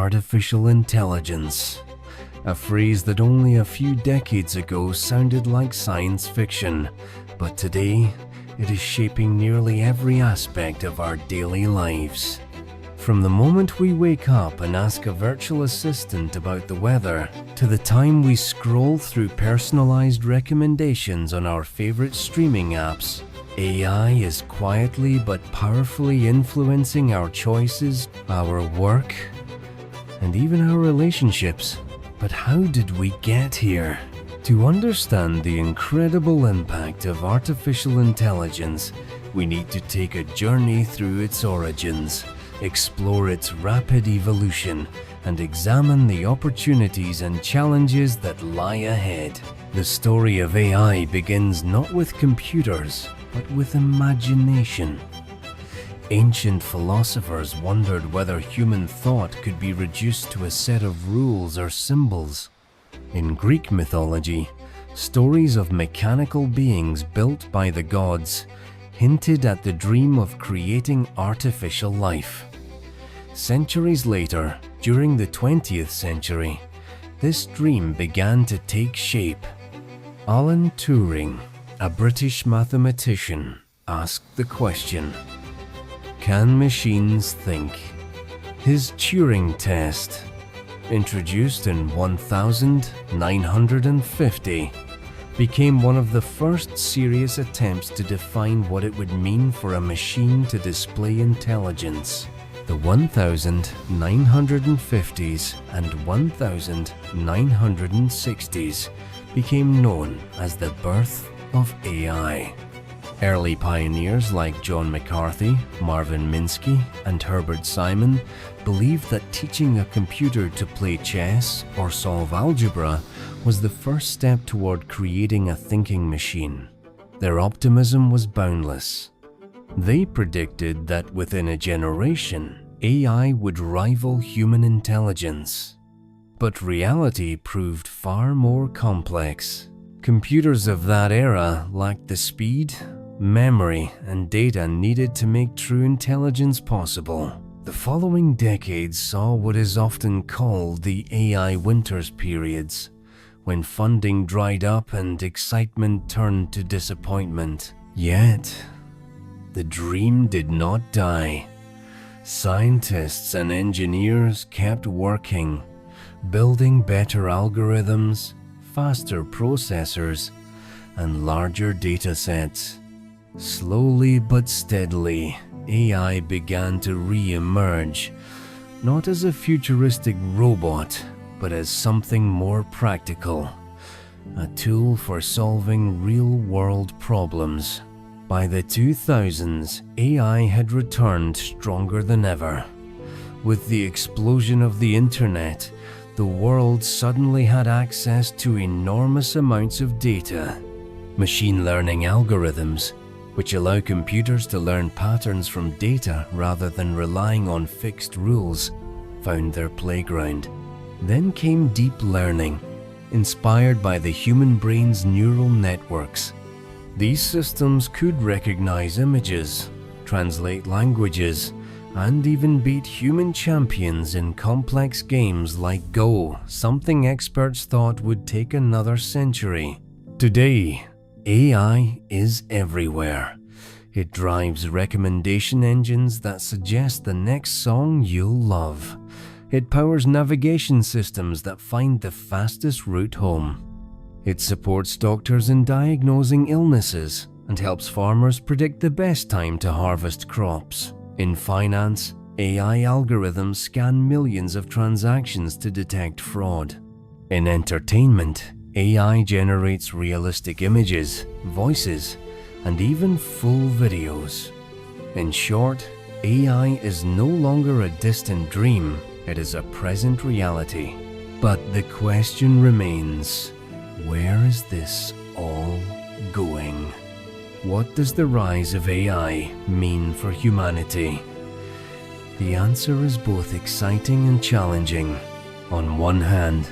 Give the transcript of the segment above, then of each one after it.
artificial intelligence, a phrase that only a few decades ago sounded like science fiction, but today it is shaping nearly every aspect of our daily lives. From the moment we wake up and ask a virtual assistant about the weather, to the time we scroll through personalized recommendations on our favorite streaming apps, AI is quietly but powerfully influencing our choices, our work, and even our relationships. But how did we get here? To understand the incredible impact of artificial intelligence, we need to take a journey through its origins, explore its rapid evolution, and examine the opportunities and challenges that lie ahead. The story of AI begins not with computers, but with imagination. Ancient philosophers wondered whether human thought could be reduced to a set of rules or symbols. In Greek mythology, stories of mechanical beings built by the gods hinted at the dream of creating artificial life. Centuries later, during the 20th century, this dream began to take shape. Alan Turing, a British mathematician, asked the question, "Can machines think?" His Turing test, introduced in 1950, became one of the first serious attempts to define what it would mean for a machine to display intelligence. The 1950s and 1960s became known as the birth of AI. Early pioneers like John McCarthy, Marvin Minsky, and Herbert Simon believed that teaching a computer to play chess or solve algebra was the first step toward creating a thinking machine. Their optimism was boundless. They predicted that within a generation, AI would rival human intelligence. But reality proved far more complex. Computers of that era lacked the speed, memory, and data needed to make true intelligence possible. The following decades saw what is often called the AI Winters periods, when funding dried up and excitement turned to disappointment. Yet, the dream did not die. Scientists and engineers kept working, building better algorithms, faster processors, and larger datasets. Slowly but steadily, AI began to re-emerge, not as a futuristic robot, but as something more practical, a tool for solving real-world problems. By the 2000s, AI had returned stronger than ever. With the explosion of the internet, the world suddenly had access to enormous amounts of data. Machine learning algorithms, which allow computers to learn patterns from data rather than relying on fixed rules, found their playground. Then came deep learning, inspired by the human brain's neural networks. These systems could recognize images, translate languages, and even beat human champions in complex games like Go, something experts thought would take another century. Today, AI is everywhere. It drives recommendation engines that suggest the next song you'll love. It powers navigation systems that find the fastest route home. It supports doctors in diagnosing illnesses and helps farmers predict the best time to harvest crops. In finance, AI algorithms scan millions of transactions to detect fraud. In entertainment, AI generates realistic images, voices, and even full videos. In short, AI is no longer a distant dream, it is a present reality. But the question remains, where is this all going? What does the rise of AI mean for humanity? The answer is both exciting and challenging. On one hand,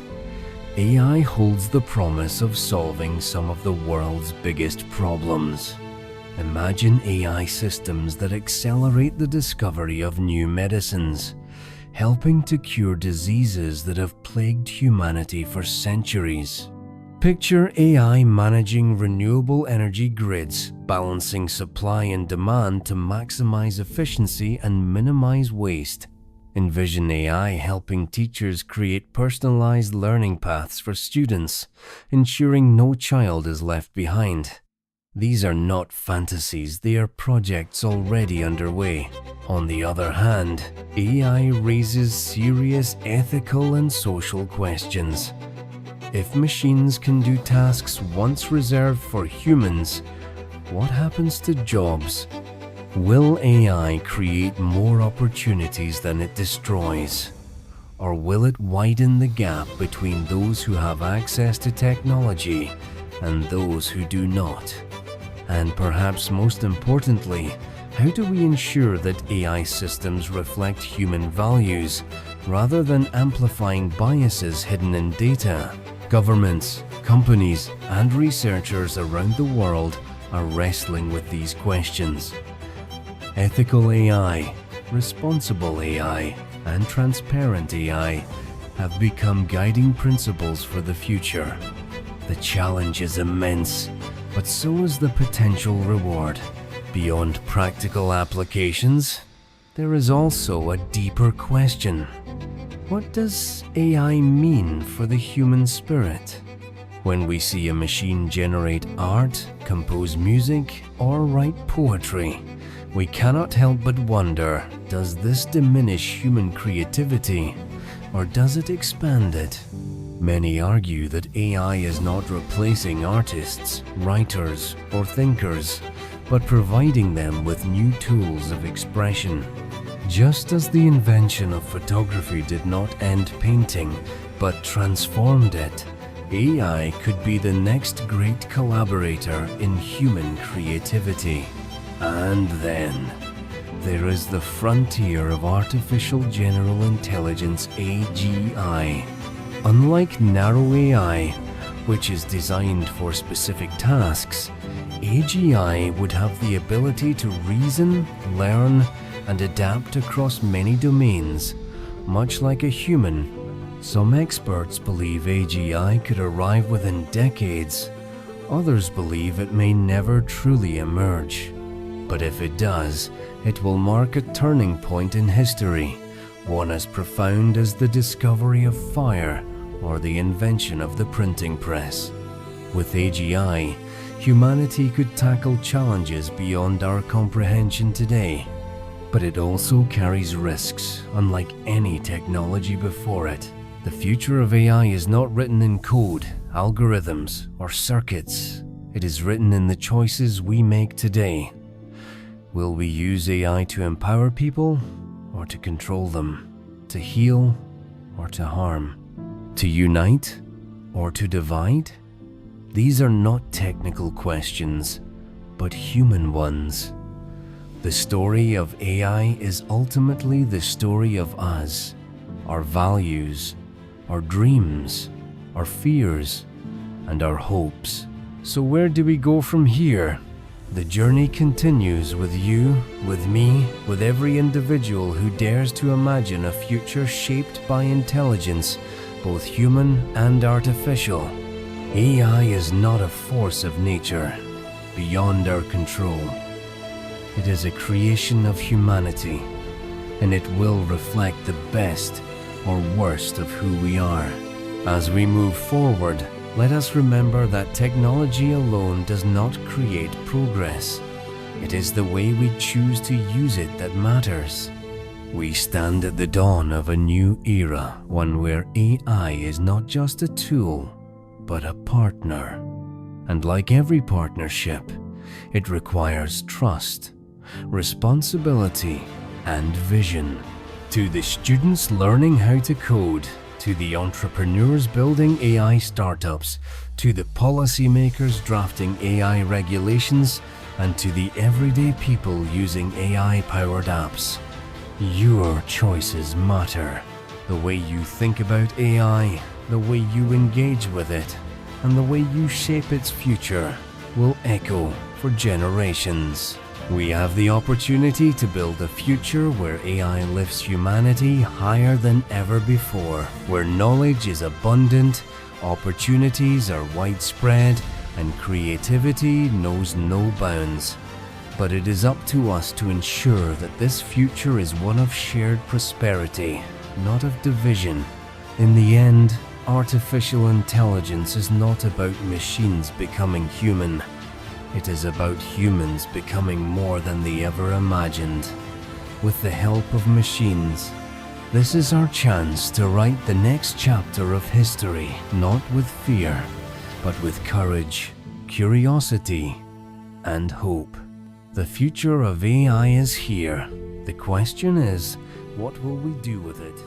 AI holds the promise of solving some of the world's biggest problems. Imagine AI systems that accelerate the discovery of new medicines, helping to cure diseases that have plagued humanity for centuries. Picture AI managing renewable energy grids, balancing supply and demand to maximize efficiency and minimize waste. Envision AI helping teachers create personalized learning paths for students, ensuring no child is left behind. These are not fantasies, they are projects already underway. On the other hand, AI raises serious ethical and social questions. If machines can do tasks once reserved for humans, what happens to jobs? Will AI create more opportunities than it destroys? Or will it widen the gap between those who have access to technology and those who do not? And perhaps most importantly, how do we ensure that AI systems reflect human values rather than amplifying biases hidden in data? Governments, companies, and researchers around the world are wrestling with these questions. Ethical AI, responsible AI, and transparent AI have become guiding principles for the future. The challenge is immense, but so is the potential reward. Beyond practical applications, there is also a deeper question. What does AI mean for the human spirit? When we see a machine generate art, compose music, or write poetry, we cannot help but wonder, does this diminish human creativity, or does it expand it? Many argue that AI is not replacing artists, writers, or thinkers, but providing them with new tools of expression. Just as the invention of photography did not end painting, but transformed it, AI could be the next great collaborator in human creativity. And then, there is the frontier of artificial general intelligence (AGI). Unlike narrow AI, which is designed for specific tasks, AGI would have the ability to reason, learn, and adapt across many domains, much like a human. Some experts believe AGI could arrive within decades. Others believe it may never truly emerge. But if it does, it will mark a turning point in history, one as profound as the discovery of fire or the invention of the printing press. With AGI, humanity could tackle challenges beyond our comprehension today. But it also carries risks, unlike any technology before it. The future of AI is not written in code, algorithms, or circuits. It is written in the choices we make today. Will we use AI to empower people, or to control them? To heal, or to harm? To unite, or to divide? These are not technical questions, but human ones. The story of AI is ultimately the story of us, our values, our dreams, our fears, and our hopes. So where do we go from here? The journey continues with you, with me, with every individual who dares to imagine a future shaped by intelligence, both human and artificial. AI is not a force of nature, beyond our control. It is a creation of humanity, and it will reflect the best or worst of who we are. As we move forward, let us remember that technology alone does not create progress. It is the way we choose to use it that matters. We stand at the dawn of a new era, one where AI is not just a tool, but a partner. And like every partnership, it requires trust, responsibility, and vision. To the students learning how to code, to the entrepreneurs building AI startups, to the policymakers drafting AI regulations, and to the everyday people using AI-powered apps, your choices matter. The way you think about AI, the way you engage with it, and the way you shape its future will echo for generations. We have the opportunity to build a future where AI lifts humanity higher than ever before, where knowledge is abundant, opportunities are widespread, and creativity knows no bounds. But it is up to us to ensure that this future is one of shared prosperity, not of division. In the end, artificial intelligence is not about machines becoming human. It is about humans becoming more than they ever imagined. With the help of machines, this is our chance to write the next chapter of history, not with fear, but with courage, curiosity, and hope. The future of AI is here. The question is, what will we do with it?